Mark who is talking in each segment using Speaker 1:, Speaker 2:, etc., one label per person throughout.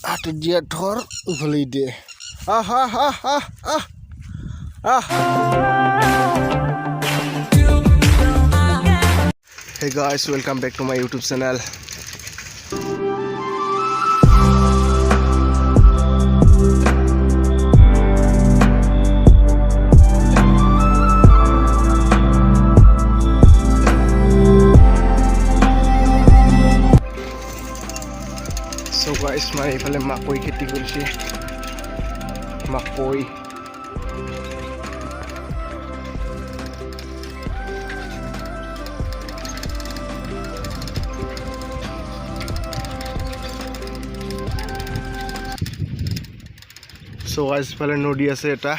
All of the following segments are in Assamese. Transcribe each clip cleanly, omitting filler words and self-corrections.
Speaker 1: Ada dia thor valide. Hey guys, welcome back to my YouTube channel. So guys, মানে ইফালে মাকৈ খেতি কৰিছে মাকৈ so guys ইফালে নদী আছে এটা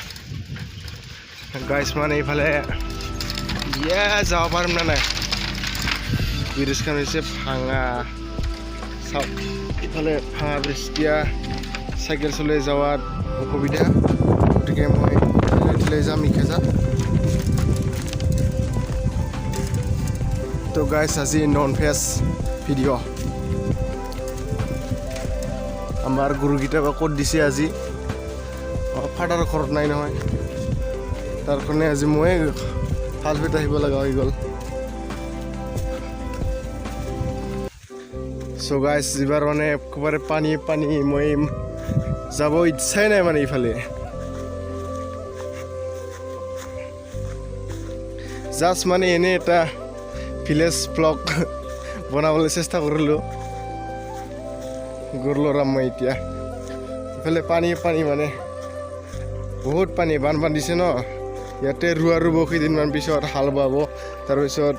Speaker 1: guys মানে ইফালে যাব পাৰিম না নাই ব্ৰিজখন হৈছে ভাঙা চাওক ইফালে ভাঙা ব্ৰিজটিয়া চাইকেল চলাই যাওয়াত অসুবিধা গতিকে মই লৈ যাম ইখেজা তো গাইছ আজি নন ভেজ ভিডিঅ' আমাৰ গুৰুকেইটা বা ক'ত দিছে আজি ফাদাৰ ঘৰত নাই নহয় তাৰ কাৰণে আজি মই ফালফিত আহিব লগা হৈ গ'ল so guys এবাৰ মানে একেবাৰে পানী মই যাব ইচ্ছাই নাই মানে ইফালে জাষ্ট মানে এনে এটা ভিলেজ ব্লগ বনাবলৈ চেষ্টা কৰিলোঁ গৰলৰাম মই এতিয়া ইফালে পানী মানে বহুত পানী বানপানী দিছে ন ইয়াতে ৰুব কেইদিনমান পিছত হাল বাব তাৰপিছত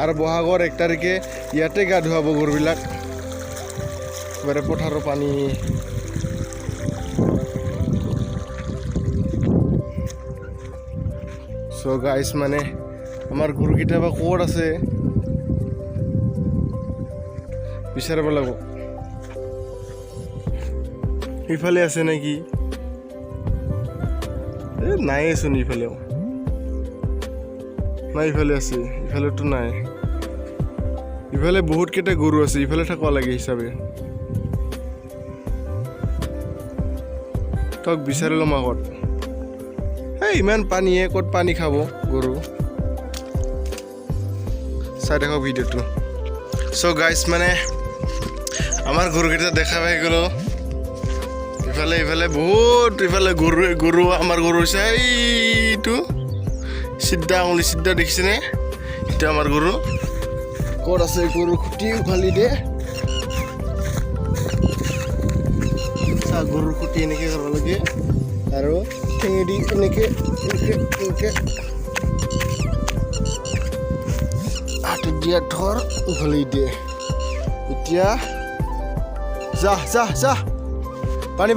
Speaker 1: আৰু বহাগৰ 1 তাৰিখে ইয়াতে গা ধুৱাব গৰুবিলাক এবাৰে পথাৰৰ পানী so guys মানে আমাৰ গৰুকেইটা বা ক'ত আছে বিচাৰিব লাগিব ইফালে আছে নেকি নাইচোন ইফালেও নাই ইফালে আছে ইফালেতো নাই ইফালে বহুত কেইটা গৰু আছে ইফালে থাকিব লাগে হিচাপে তক বিচাৰি ল'ম আগত ইমান পানীয়ে ক'ত পানী খাব গৰু চাই দেখক ভিডিঅ'টো so guys মানে আমাৰ গৰুকেইটা দেখা পাই গ'লো ইফালে বহুত ইফালে গৰু আমাৰ গৰু হৈছে এইটো সিদ্ধা আঙুলি সিদ্ধা দেখিছেনে এটা আমাৰ গৰু ক'ত আছে গৰু খুটি উঘালি দে গৰুৰ খুটি এনেকৈ কৰিব লাগে আৰু ঠেঙেদি এনেকৈ হাত দিয়া থৰ উঘালি দিয়ে এতিয়া যা পানী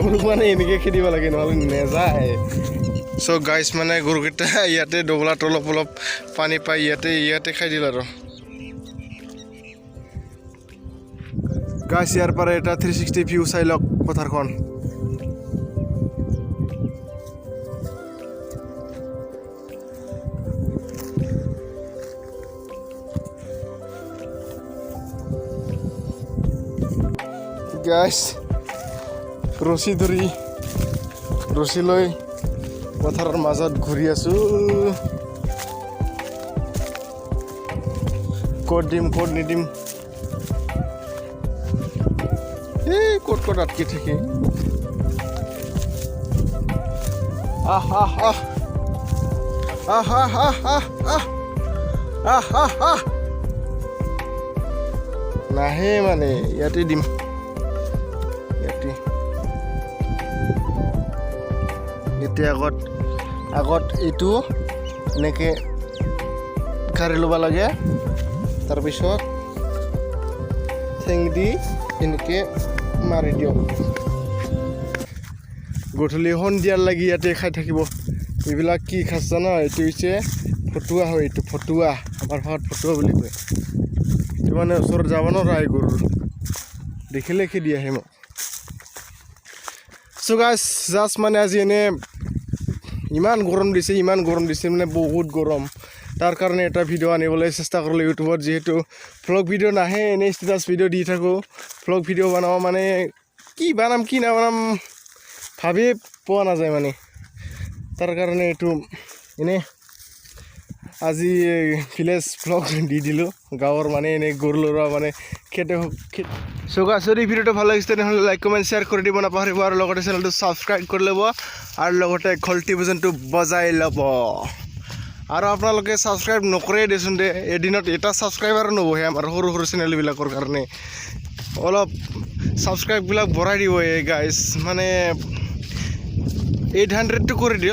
Speaker 1: গৰু মানে এনেকৈ খেদিব লাগে নহ'লে নেযায় so guys মানে গৰুকেইটা ইয়াতে ডবলাত অলপ পানী পাই ইয়াতে খাই দিল আৰু গাইছ ইয়াৰ পৰা এটা 360 ভিউ চাই লওক পথাৰখন গাইছ ৰছী লৈ পথাৰৰ মাজত ঘূৰি আছো ক'ত দিম ক'ত নিদিম ক'ত আটকি থাকি নাহে মানে ইয়াতে দিম এতিয়া আগত এইটো এনেকৈ কাঢ়ি ল'ব লাগে তাৰপিছত ঠেং দি এনেকৈ মাৰি দিয়ক গধূলি সন্ধিয়াৰ লাগি ইয়াতে খাই থাকিব এইবিলাক কি খাইছ জানা এইটো হৈছে ফটুৱা হয় এইটো ফটুৱা আমাৰ ভাষাত ফটুৱা বুলি কয় এইটো মানে ওচৰত যাব নোৱাৰে গৰুৰ দেখিলে খেদি আহে মোক so guys জাষ্ট মানে আজি এনে ইমান গৰম দিছে মানে বহুত গৰম তাৰ কাৰণে এটা ভিডিঅ' আনিবলৈ চেষ্টা কৰিলোঁ ইউটিউবত যিহেতু ভ্লগ ভিডিঅ' নাহে এনেই ষ্টেটাছ ভিডিঅ' দি থাকোঁ ভ্লগ ভিডিঅ' বনাওঁ মানে কি নাবানাম ভাবিয়ে পোৱা নাযায় মানে তাৰ কাৰণে এইটো এনেই আজি ভিলেজ ভ্লগ দি দিলোঁ গাঁৱৰ মানে এনেই গৰু লৰা মানে যদি ভিডিঅ'টো ভাল লাগিছে তেনেহ'লে লাইক কমেণ্ট শ্বেয়াৰ কৰি দিব নাপাহৰিব আৰু লগতে চেনেলটো ছাবস্ক্ৰাইব কৰি ল'ব আৰু লগতে ঘণ্টি বজনটো বজাই ল'ব আৰু আপোনালোকে ছাবস্ক্ৰাইব নকৰে দেচোন দে এদিনত এটা ছাবস্ক্ৰাইবাৰো নবহে আমাৰ সৰু চেনেলবিলাকৰ কাৰণে অলপ ছাবস্ক্ৰাইববিলাক বঢ়াই দিব গাইজ মানে 800টো কৰি দিয়ক